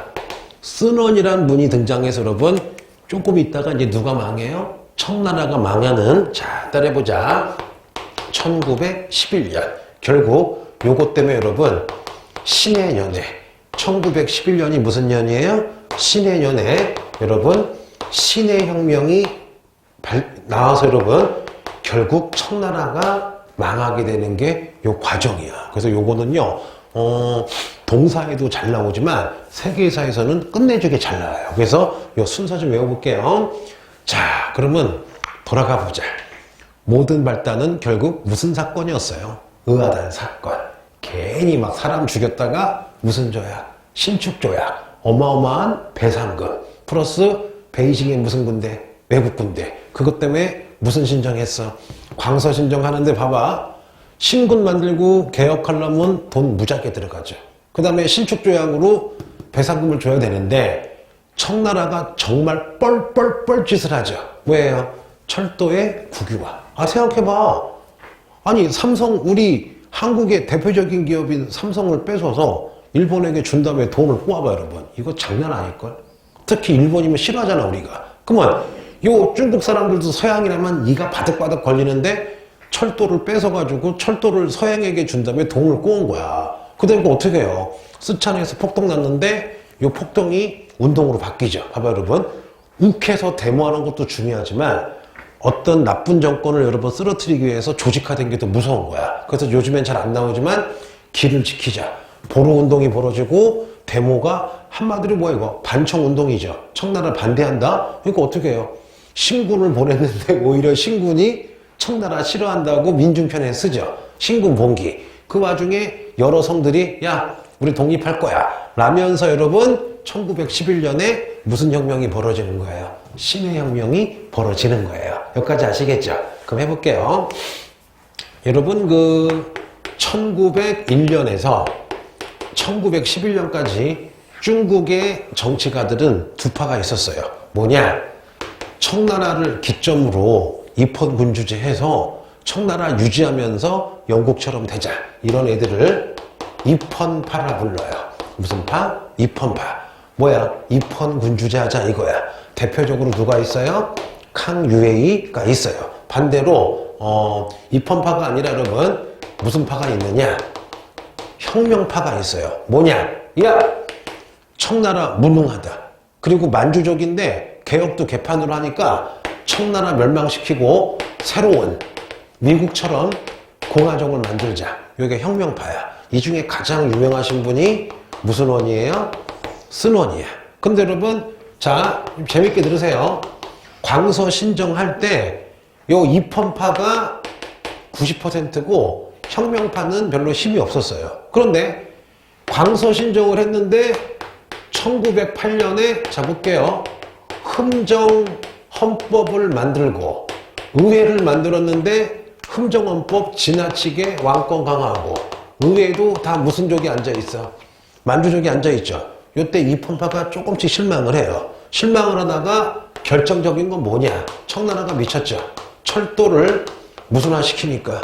쓴원이란 분이 등장해서 여러분 조금 있다가 이제 누가 망해요? 청나라가 망하는, 자, 따라해보자. 1911년. 결국 요것 때문에 여러분 신의 연애. 1911년이 무슨 년이에요? 신의 연애. 여러분 신의 혁명이 나와서 여러분 결국 청나라가 망하게 되는 게 요 과정이야. 그래서 요거는요, 동사에도 잘 나오지만 세계사에서는 끝내주게 잘 나와요. 그래서 요 순서 좀 외워볼게요. 자, 그러면 돌아가 보자. 모든 발단은 결국 무슨 사건이었어요? 의아단 사건. 괜히 막 사람 죽였다가 무슨 조약? 신축조약. 어마어마한 배상금. 플러스 베이징의 무슨 군대? 외국 군대. 그것 때문에 무슨 신정했어? 광서 신정하는데 봐봐. 신군 만들고 개혁하려면 돈 무지하게 들어가죠. 그 다음에 신축조약으로 배상금을 줘야 되는데 청나라가 정말 뻘뻘뻘 짓을 하죠. 뭐예요? 철도의 국유화. 아, 생각해봐. 아니, 삼성, 우리 한국의 대표적인 기업인 삼성을 뺏어서 일본에게 준 다음에 돈을 꼬아봐, 여러분. 이거 장난 아닐걸? 특히 일본이면 싫어하잖아, 우리가. 그러면 요 중국 사람들도 서양이라면 이가 바득바득 걸리는데 철도를 뺏어가지고 철도를 서양에게 준 다음에 돈을 꼬은 거야. 그다음에 어떻게 해요? 스촨에서 폭동 났는데 요 폭동이 운동으로 바뀌죠. 봐봐, 여러분. 욱해서 데모하는 것도 중요하지만 어떤 나쁜 정권을 여러분 쓰러뜨리기 위해서 조직화된 게 더 무서운 거야. 그래서 요즘엔 잘 안 나오지만 길을 지키자. 보로운동이 벌어지고 데모가 한마디로 뭐야 이거? 반청운동이죠. 청나라 반대한다? 그러니까 어떻게 해요? 신군을 보냈는데 오히려 신군이 청나라 싫어한다고 민중편에 쓰죠. 신군 봉기. 그 와중에 여러 성들이 야 우리 독립할 거야 라면서 여러분 1911년에 무슨 혁명이 벌어지는 거예요? 신의 혁명이 벌어지는 거예요. 여기까지 아시겠죠? 그럼 해볼게요. 여러분 그 1901년에서 1911년까지 중국의 정치가들은 두 파가 있었어요. 뭐냐? 청나라를 기점으로 입헌군주제 해서 청나라 유지하면서 영국처럼 되자. 이런 애들을 입헌파라 불러요. 무슨 파? 입헌파. 뭐야? 입헌군주제 하자 이거야. 대표적으로 누가 있어요? 캉유에이가 있어요. 반대로 입헌파가 아니라 여러분 무슨 파가 있느냐? 혁명파가 있어요. 뭐냐? 야! 청나라 무능하다. 그리고 만주족인데 개혁도 개판으로 하니까 청나라 멸망시키고 새로운 미국처럼 공화정을 만들자. 이게 혁명파야. 이 중에 가장 유명하신 분이 무슨 원이에요? 쓴원이야. 근데 여러분 자 재밌게 들으세요. 광서 신정할 때 요 입헌파가 90%고 혁명파는 별로 힘이 없었어요. 그런데 광서 신정을 했는데 1908년에 자 볼게요. 흠정 헌법을 만들고 의회를 만들었는데 흠정헌법 지나치게 왕권 강화하고 의회도 다 무슨 족이 앉아있어? 만주족이 앉아있죠. 이때 입헌파가 조금씩 실망을 해요. 실망을 하다가 결정적인 건 뭐냐? 청나라가 미쳤죠. 철도를 무슨화 시키니까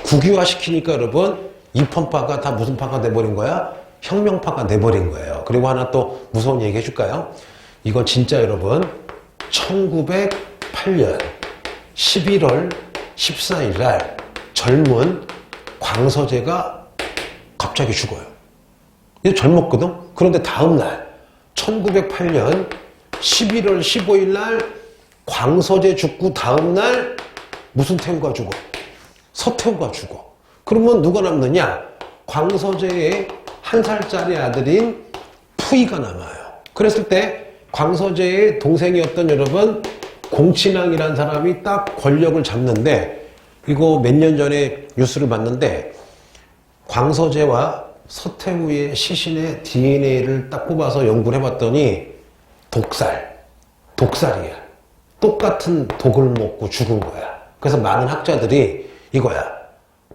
국유화 시키니까 여러분 입헌파가 다 무슨 파가 돼버린 거야? 혁명파가 돼버린 거예요. 그리고 하나 또 무서운 얘기 해줄까요? 이건 진짜 여러분 1908년 11월 14일 날 젊은 광서제가 갑자기 죽어요. 이제 젊었거든? 그런데 다음날 1908년 11월 15일 날 광서제 죽고 다음날 무슨 태우가 죽어? 서태후가 죽어. 그러면 누가 남느냐? 광서제의 1살짜리 아들인 푸이가 남아요. 그랬을 때 광서제의 동생이었던 여러분 공친왕이라는 사람이 딱 권력을 잡는데 이거 몇 년 전에 뉴스를 봤는데 광서제와 서태후의 시신의 DNA를 딱 뽑아서 연구를 해봤더니 독살이야. 똑같은 독을 먹고 죽은 거야. 그래서 많은 학자들이 이거야.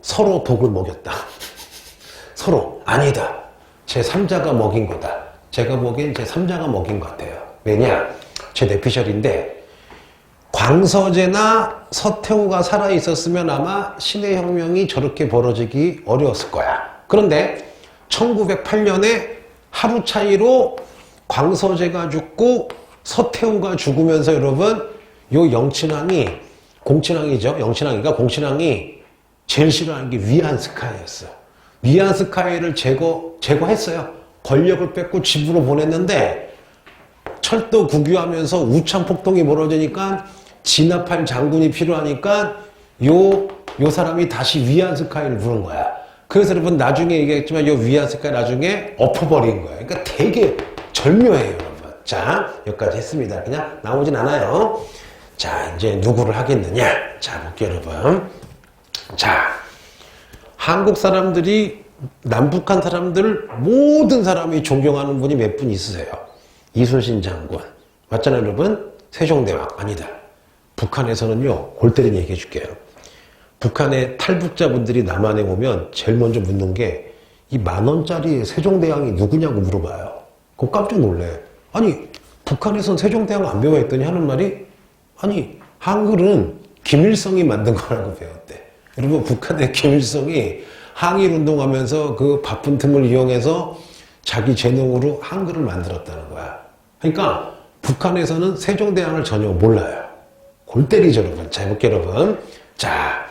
서로 독을 먹였다. 서로 아니다. 제3자가 먹인 거다. 제가 보기엔 제3자가 먹인 것 같아요. 왜냐? 제 뇌피셜인데 광서제나 서태후가 살아있었으면 아마 신의 혁명이 저렇게 벌어지기 어려웠을 거야. 그런데 1908년에 하루 차이로 광서제가 죽고 서태후가 죽으면서 여러분 요 영친왕이 공친왕이죠. 영친왕이가 공친왕이 제일 싫어하는 게 위안스카이였어요. 위안스카이를 제거했어요. 권력을 뺏고 집으로 보냈는데 철도 국유하면서 우창폭동이 벌어지니까 진압할 장군이 필요하니까 요 사람이 다시 위안스카이를 부른 거야. 그래서 여러분 나중에 얘기했지만 요 위안스카이 나중에 엎어버린 거예요. 그러니까 되게 절묘해요, 여러분. 자, 여기까지 했습니다. 그냥 나오진 않아요. 자, 이제 누구를 하겠느냐? 자, 볼게요, 여러분. 자, 한국 사람들이 남북한 사람들 모든 사람이 존경하는 분이 몇 분 있으세요? 이순신 장군 맞잖아요, 여러분. 세종대왕 아니다. 북한에서는요, 골 때리는 얘기해 줄게요. 북한의 탈북자분들이 남한에 오면 제일 먼저 묻는 게 이 10,000원짜리 세종대왕이 누구냐고 물어봐요. 그거 깜짝 놀래. 아니, 북한에선 세종대왕 안 배워 했더니 하는 말이 아니, 한글은 김일성이 만든 거라고 배웠대. 여러분, 북한의 김일성이 항일운동하면서 그 바쁜 틈을 이용해서 자기 재능으로 한글을 만들었다는 거야. 그러니까 북한에서는 세종대왕을 전혀 몰라요. 골 때리죠, 여러분. 자, 해볼게요, 여러분. 자,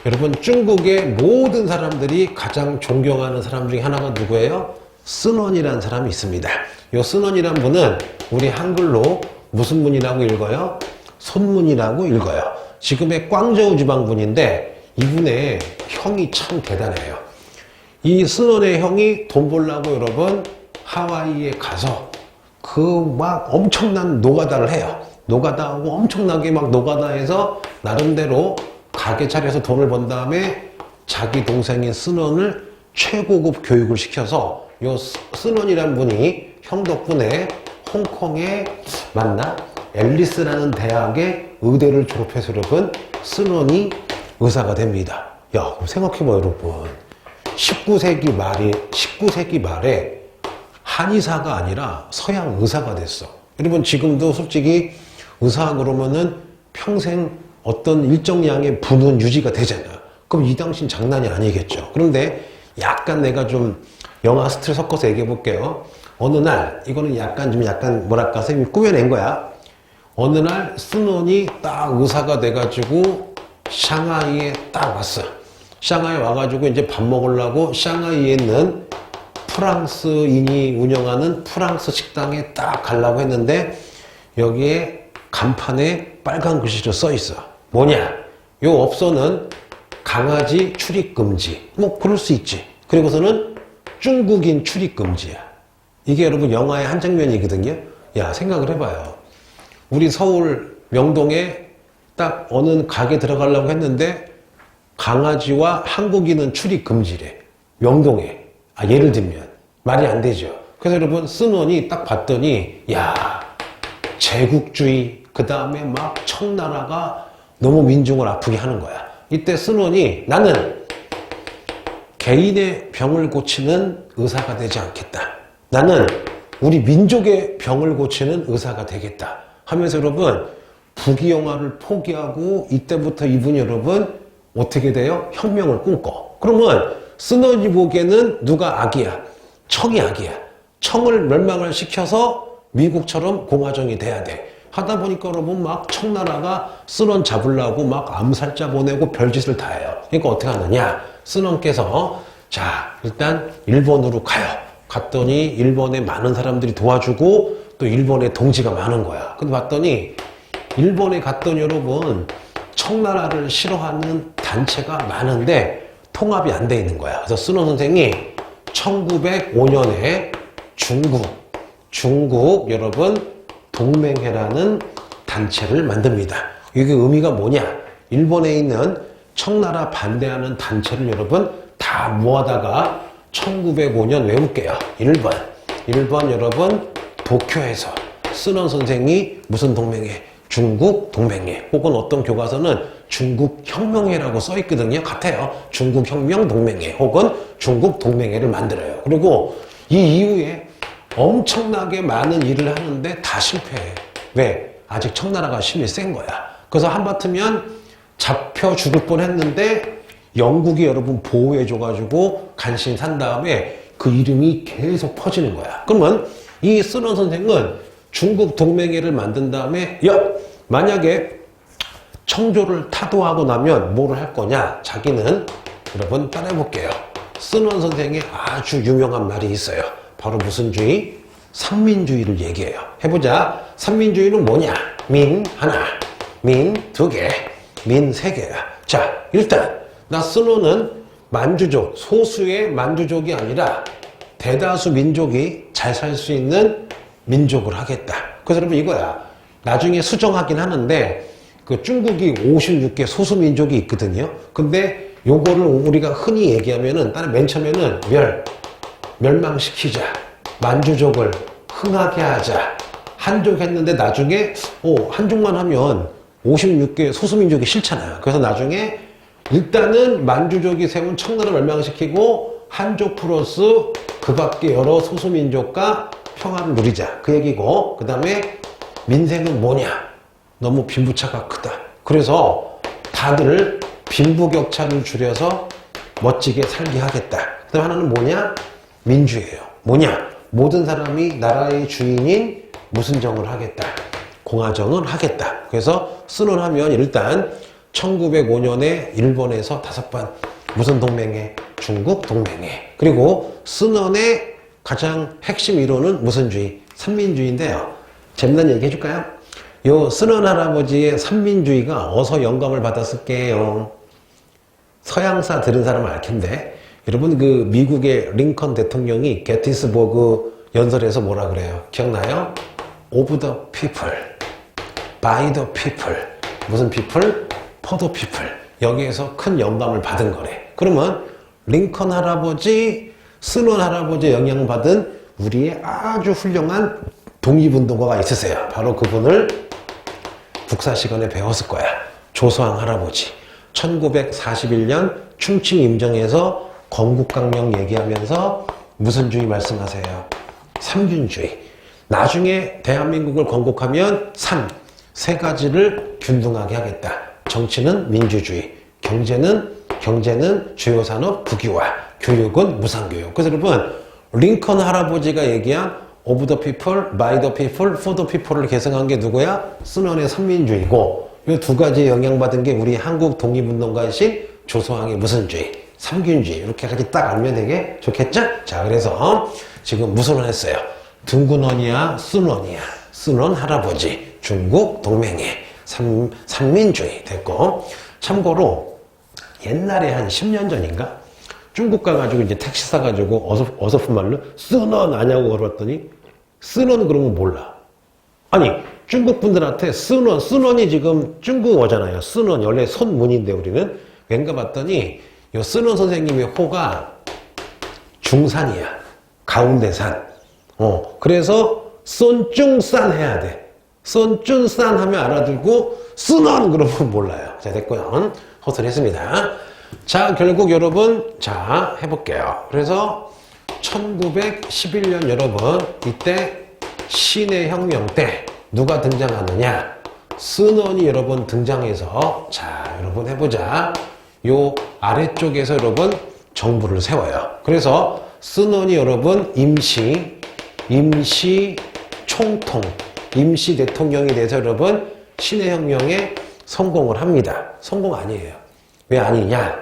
여러분, 중국의 모든 사람들이 가장 존경하는 사람 중에 하나가 누구예요? 쓴원이라는 사람이 있습니다. 이 쓴원이라는 분은 우리 한글로 무슨 문이라고 읽어요? 손문이라고 읽어요. 지금의 광저우 지방분인데 이분의 형이 참 대단해요. 이 쓴원의 형이 돈 벌려고 여러분 하와이에 가서 그 막 엄청난 노가다를 해요. 노가다하고 엄청나게 막 노가다해서 나름대로 가게 차려서 돈을 번 다음에 자기 동생인 쓴원을 최고급 교육을 시켜서 요 쓴원이라는 분이 형 덕분에 홍콩에 맞나? 앨리스라는 대학의 의대를 졸업해서 여러분 쓴원이 의사가 됩니다. 야, 그럼 생각해봐 여러분. 19세기 말에 한의사가 아니라 서양 의사가 됐어. 여러분 지금도 솔직히 의사 그러면은 평생 어떤 일정량의 부는 유지가 되잖아. 그럼 이 당시는 장난이 아니겠죠. 그런데 약간 내가 좀 영화 스틸 섞어서 얘기해 볼게요. 어느 날 이거는 약간 뭐랄까 선생님이 꾸며낸 거야. 어느 날 쓴원이 딱 의사가 돼가지고 샹하이에 딱 왔어. 샹하이에 와가지고 이제 밥 먹으려고 샹하이에 있는 프랑스인이 운영하는 프랑스 식당에 딱 가려고 했는데 여기에 간판에 빨간 글씨로 써 있어. 뭐냐? 요 업소는 강아지 출입 금지. 뭐 그럴 수 있지. 그리고서는 중국인 출입 금지야. 이게 여러분 영화의 한 장면이거든요. 야, 생각을 해봐요. 우리 서울 명동에 딱 어느 가게 들어가려고 했는데 강아지와 한국인은 출입 금지래. 명동에. 예를 들면 말이 안 되죠. 그래서 여러분 쓴원이 딱 봤더니 야, 제국주의 그 다음에 막 청나라가 너무 민중을 아프게 하는 거야. 이때 쓴원이 나는 개인의 병을 고치는 의사가 되지 않겠다. 나는 우리 민족의 병을 고치는 의사가 되겠다 하면서 여러분 부귀영화를 포기하고 이때부터 이분이 여러분 어떻게 돼요? 혁명을 꿈꿔. 그러면 쓴원이 보기에는 누가 악이야? 청이 악이야. 청을 멸망을 시켜서 미국처럼 공화정이 돼야 돼. 하다 보니까 여러분 막 청나라가 쓴원 잡으려고 막 암살자 보내고 별짓을 다 해요. 그러니까 어떻게 하느냐? 쓴원께서 자, 일단 일본으로 가요. 갔더니 일본에 많은 사람들이 도와주고 또 일본에 동지가 많은 거야. 근데 봤더니 일본에 갔더니 여러분 청나라를 싫어하는 단체가 많은데 통합이 안 돼 있는 거야. 그래서 쓴원 선생이 1905년에 중국 여러분 동맹회라는 단체를 만듭니다. 이게 의미가 뭐냐? 일본에 있는 청나라 반대하는 단체를 여러분 다 모아다가 1905년 외울게요. 1번 여러분 도쿄에서 쓴원 선생이 무슨 동맹회? 중국 동맹회. 혹은 어떤 교과서는 중국 혁명회라고 써 있거든요. 같아요. 중국 혁명 동맹회 혹은 중국 동맹회를 만들어요. 그리고 이 이후에 엄청나게 많은 일을 하는데 다 실패해. 왜? 아직 청나라가 힘이 센 거야. 그래서 한바트면 잡혀 죽을 뻔했는데 영국이 여러분 보호해줘가지고 간신히 산 다음에 그 이름이 계속 퍼지는 거야. 그러면 이 스넌 선생은 중국 동맹회를 만든 다음에 만약에 청조를 타도하고 나면 뭐를 할 거냐? 자기는 여러분 따라해볼게요. 스넌 선생의 아주 유명한 말이 있어요. 바로 무슨 주의? 삼민주의를 얘기해요. 해보자. 삼민주의는 뭐냐? 민 하나, 민 두 개, 민 세 개야. 자, 일단 나 스논은 만주족, 소수의 만주족이 아니라 대다수 민족이 잘 살 수 있는 민족을 하겠다. 그래서 여러분 이거야. 나중에 수정하긴 하는데 그 중국이 56개 소수 민족이 있거든요. 근데 요거를 우리가 흔히 얘기하면은 맨 처음에는 멸망시키자. 만주족을 흥하게 하자. 한족 했는데 나중에 한족만 하면 56개 소수민족이 싫잖아요. 그래서 나중에 일단은 만주족이 세운 청나라를 멸망시키고 한족 플러스 그 밖에 여러 소수민족과 평화를 누리자. 그 얘기고, 그 다음에 민생은 뭐냐? 너무 빈부차가 크다. 그래서 다들 빈부격차를 줄여서 멋지게 살게 하겠다. 그 다음 하나는 뭐냐? 민주예요. 뭐냐? 모든 사람이 나라의 주인인 무슨 정을 하겠다. 공화정을 하겠다. 그래서 스논하면 일단 1905년에 일본에서 5번 무슨 동맹회? 중국 동맹회. 그리고 스논의 가장 핵심 이론은 무슨 주의? 삼민주의인데요. 재밌는 얘기 해줄까요? 요 스논 할아버지의 삼민주의가 어디서 영감을 받았을게요? 서양사 들은 사람은 알 텐데 여러분 그 미국의 링컨 대통령이 게티스버그 연설에서 뭐라 그래요? 기억나요? Of the people, by the people. 무슨 people? For the people. 여기에서 큰 영감을 받은 거래. 그러면 링컨 할아버지, 스논 할아버지의 영향을 받은 우리의 아주 훌륭한 독립운동가가 있으세요. 바로 그분을 국사 시간에 배웠을 거야. 조소왕 할아버지. 1941년 충칭 임정에서 건국강령 얘기하면서 무슨 주의 말씀하세요? 삼균주의. 나중에 대한민국을 건국하면 세 가지를 균등하게 하겠다. 정치는 민주주의, 경제는 주요 산업 국유화, 교육은 무상교육. 그래서 여러분 링컨 할아버지가 얘기한 of the people, by the people, for the people을 계승한 게 누구야? 스논의 삼민주의고 이 두 가지 영향받은 게 우리 한국 독립운동가이신 조소왕의 무슨 주의? 삼균주의. 이렇게까지 딱 알면 되게 좋겠죠? 자, 그래서 지금 무슨 했어요? 둥근원이야, 스논이야. 스논 할아버지, 중국 동맹회, 삼민주의 됐고. 참고로 옛날에 한 10년 전인가? 중국 가가지고 이제 택시 사가지고 어설픈 말로 스논 아냐고 물어봤더니 스논 그러면 몰라. 아니 중국 분들한테 스논이 지금 중국어잖아요. 스논 원래 손문인데 우리는 왠가 봤더니 요 스논 선생님의 호가 중산이야. 가운데 산. 그래서 손중산 해야 돼. 손중산 하면 알아들고 스논 그러면 몰라요. 자, 됐고요. 허술했습니다. 자, 결국 여러분, 자, 해볼게요. 그래서 1911년 여러분, 이때 신해혁명 때 누가 등장하느냐? 스논이 여러분 등장해서, 자, 여러분 해보자. 요 아래쪽에서 여러분 정부를 세워요. 그래서 스논이 여러분 임시 총통, 임시 대통령이 돼서 여러분 신해혁명에 성공을 합니다. 성공 아니에요. 왜 아니냐?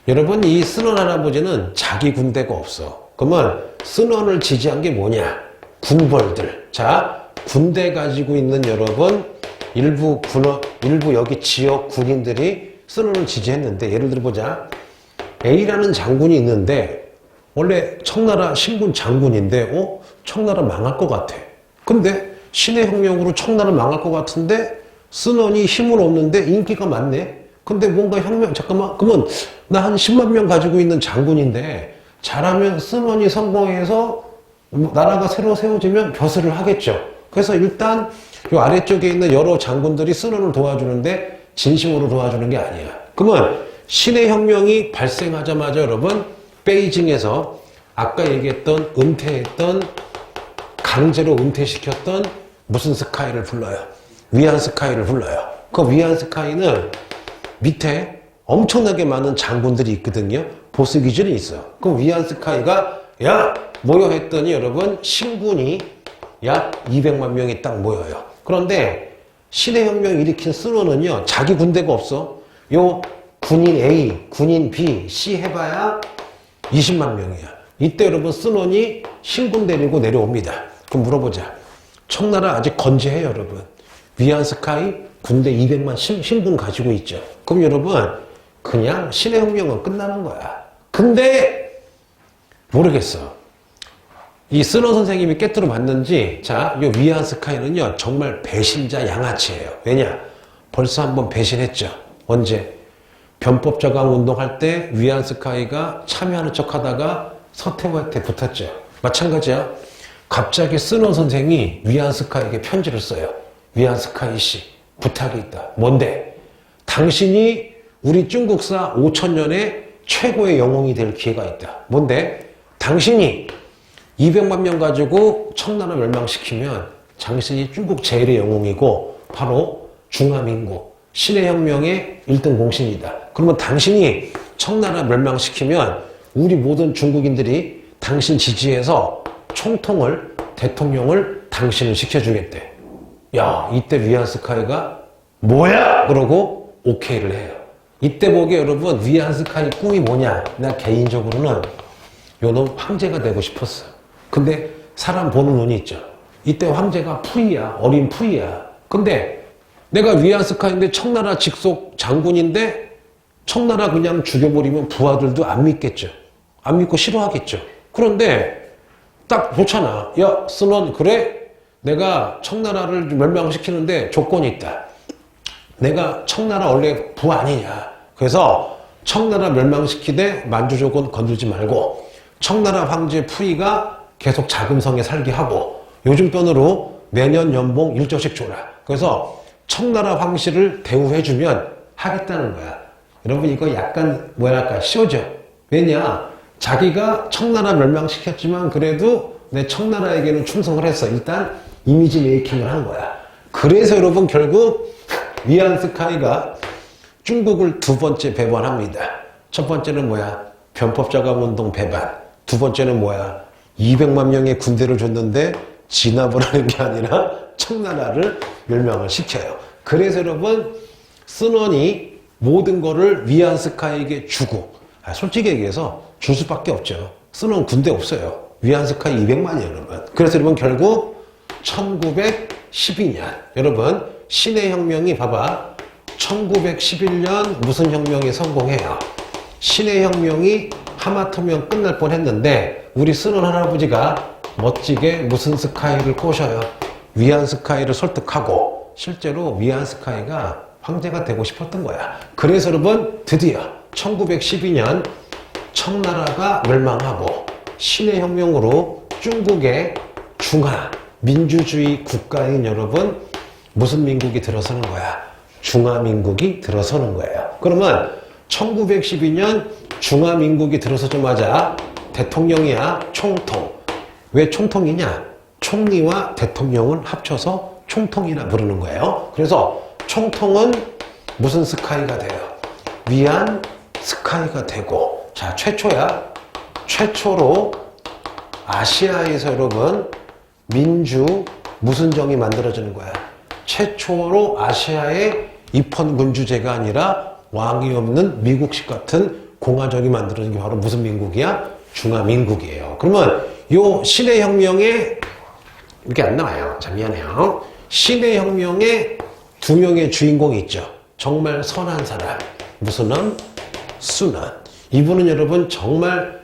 여러분 이 스논 할아버지는 자기 군대가 없어. 그러면 스논을 지지한 게 뭐냐? 군벌들. 자, 군대 가지고 있는 여러분 일부 여기 지역 군인들이 스논을 지지했는데 예를 들어 보자. A라는 장군이 있는데 원래 청나라 신군 장군인데 청나라 망할 것 같아. 근데 신해혁명으로 청나라 망할 것 같은데 스논이 힘은 없는데 인기가 많네. 근데 뭔가 혁명, 잠깐만, 그러면 나 한 10만 명 가지고 있는 장군인데 잘하면 스논이 성공해서 나라가 새로 세워지면 벼슬을 하겠죠. 그래서 일단 이 아래쪽에 있는 여러 장군들이 스논을 도와주는데 진심으로 도와주는 게 아니야. 그러면 신해혁명이 발생하자마자 여러분 베이징에서 아까 얘기했던 은퇴했던 강제로 은퇴시켰던 무슨 스카이를 불러요? 위안스카이를 불러요. 그 위안스카이는 밑에 엄청나게 많은 장군들이 있거든요. 보스 기준이 있어요. 그럼 위안스카이가 야 모여 했더니 여러분 신군이 약 200만 명이 딱 모여요. 그런데 신의 혁명 일으킨 스노는요 자기 군대가 없어. 요 군인 A, 군인 B, C 해봐야 20만 명이야. 이때 여러분 스논이 신군 데리고 내려옵니다. 그럼 물어보자. 청나라 아직 건재해요 여러분. 위안스카이 군대 200만 신군 가지고 있죠. 그럼 여러분 그냥 신의 혁명은 끝나는 거야. 근데 모르겠어. 이 스논 선생님이 깨뜨려 봤는지 자, 이 위안스카이는요 정말 배신자 양아치예요. 왜냐? 벌써 한번 배신했죠. 언제? 변법저강 운동할 때 위안스카이가 참여하는 척 하다가 서태후한테 붙었죠. 마찬가지야. 갑자기 스논 선생이 위안스카이에게 편지를 써요. 위안스카이 씨, 부탁이 있다. 뭔데? 당신이 우리 중국사 5천년의 최고의 영웅이 될 기회가 있다. 뭔데? 당신이 200만 명 가지고 청나라 멸망시키면 당신이 중국 제일의 영웅이고 바로 중화민국 신의 혁명의 1등 공신이다. 그러면 당신이 청나라 멸망시키면 우리 모든 중국인들이 당신 지지해서 총통을 대통령을 당신을 시켜주겠대. 야, 이때 위안스카이가 뭐야? 그러고 오케이를 해요. 이때 보기에 여러분 위안스카이 꿈이 뭐냐? 나 개인적으로는 요놈 황제가 되고 싶었어. 근데 사람 보는 눈이 있죠. 이때 황제가 푸이야. 어린 푸이야. 근데 내가 위안스카이인데 청나라 직속 장군인데 청나라 그냥 죽여버리면 부하들도 안 믿겠죠. 안 믿고 싫어하겠죠. 그런데 딱 좋잖아. 야, 스논 그래? 내가 청나라를 멸망시키는데 조건이 있다. 내가 청나라 원래 부 아니냐. 그래서 청나라 멸망시키되 만주족은 건들지 말고 청나라 황제 푸이가 계속 자금성에 살게 하고 요즘 돈으로 매년 연봉 1조씩 줘라. 그래서 청나라 황실을 대우해주면 하겠다는 거야. 여러분 이거 약간 뭐랄까 쇼죠. 왜냐? 자기가 청나라 멸망시켰지만 그래도 내 청나라에게는 충성을 했어. 일단 이미지 메이킹을 한 거야. 그래서 여러분 결국 위안스카이가 중국을 두 번째 배반합니다. 첫 번째는 뭐야? 변법자강 운동 배반. 두 번째는 뭐야? 200만 명의 군대를 줬는데 진압을 하는 게 아니라 청나라를 멸망을 시켜요. 그래서 여러분 스논이 모든 거를 위안스카이에게 주고 솔직히 얘기해서 줄 수밖에 없죠. 스논 군대 없어요. 위안스카이 200만이에요 여러분. 그래서 여러분 결국 1912년 여러분 신의 혁명이 봐봐 1911년 무슨 혁명이 성공해요? 신의 혁명이 하마터면 끝날 뻔했는데 우리 스논 할아버지가 멋지게 무슨 스카이를 꼬셔요. 위안스카이를 설득하고 실제로 위안스카이가 황제가 되고 싶었던 거야. 그래서 여러분 드디어 1912년 청나라가 멸망하고 신의 혁명으로 중국의 중화 민주주의 국가인 여러분 무슨 민국이 들어서는 거야? 중화민국이 들어서는 거예요. 그러면 1912년 중화민국이 들어서자마자 대통령이야 총통. 왜 총통이냐? 총리와 대통령을 합쳐서 총통이라 부르는 거예요. 그래서 총통은 무슨 스카이가 돼요? 위안 스카이가 되고 자 최초야. 최초로 아시아에서 여러분 민주 무슨 정이 만들어지는 거야? 최초로 아시아에 입헌군주제가 아니라 왕이 없는 미국식 같은 공화정이 만들어진 게 바로 무슨 민국이야? 중화민국이에요. 그러면 요 신의 혁명에 이렇게 안 나와요. 자 미안해요. 신의 혁명에 두 명의 주인공이 있죠. 정말 선한 사람. 무슨 놈? 순원. 이분은 여러분 정말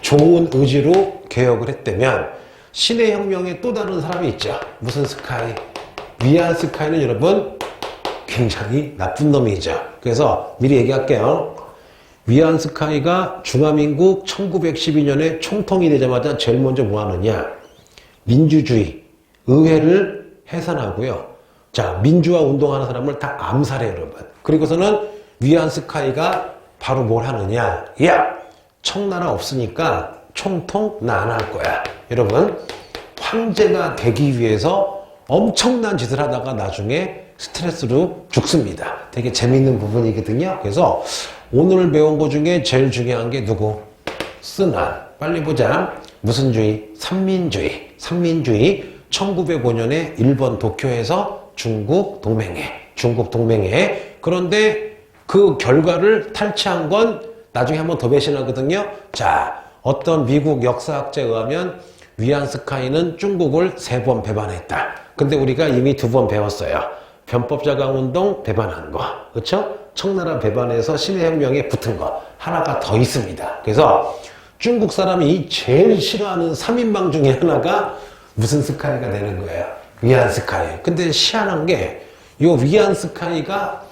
좋은 의지로 개혁을 했다면 신의 혁명에 또 다른 사람이 있죠. 무슨 스카이? 위안 스카이는 여러분 굉장히 나쁜 놈이죠. 그래서 미리 얘기할게요. 위안 스카이가 중화민국 1912년에 총통이 되자마자 제일 먼저 뭐 하느냐? 민주주의, 의회를 해산하고요. 자, 민주화 운동하는 사람을 다 암살해요, 여러분. 그리고서는 위안 스카이가 바로 뭘 하느냐? 야! 청나라 없으니까 총통 나 안 할 거야. 여러분, 황제가 되기 위해서 엄청난 짓을 하다가 나중에 스트레스로 죽습니다. 되게 재밌는 부분이거든요. 그래서 오늘 배운 것 중에 제일 중요한 게 누구? 쓰난. 빨리 보자. 무슨 주의? 삼민주의. 삼민주의. 1905년에 일본 도쿄에서 중국 동맹회. 그런데 그 결과를 탈취한 건 나중에 한번 더 배신하거든요. 자, 어떤 미국 역사학자에 의하면 위안스카이는 중국을 3번 배반했다. 근데 우리가 이미 2번 배웠어요. 변법자강운동 배반한 거. 그렇죠? 청나라 배반해서 신해혁명에 붙은 거. 하나가 더 있습니다. 그래서 중국 사람이 제일 싫어하는 3인방 중에 하나가 무슨 스카이가 되는 거예요? 위안스카이. 근데 희한한 게 이 위안스카이가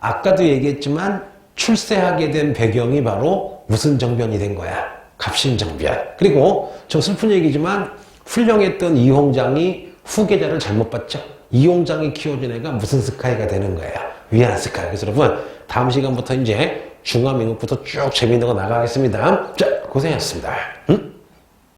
아까도 얘기했지만 출세하게 된 배경이 바로 무슨 정변이 된 거야? 갑신정변. 그리고 좀 슬픈 얘기지만 훌륭했던 이홍장이 후계자를 잘못 봤죠. 이홍장이 키워준 애가 무슨 스카이가 되는 거예요? 위안스카이. 그래서 여러분 다음 시간부터 이제 중화민국부터 쭉 재밌는 거 나가겠습니다. 자, 고생하셨습니다. 응?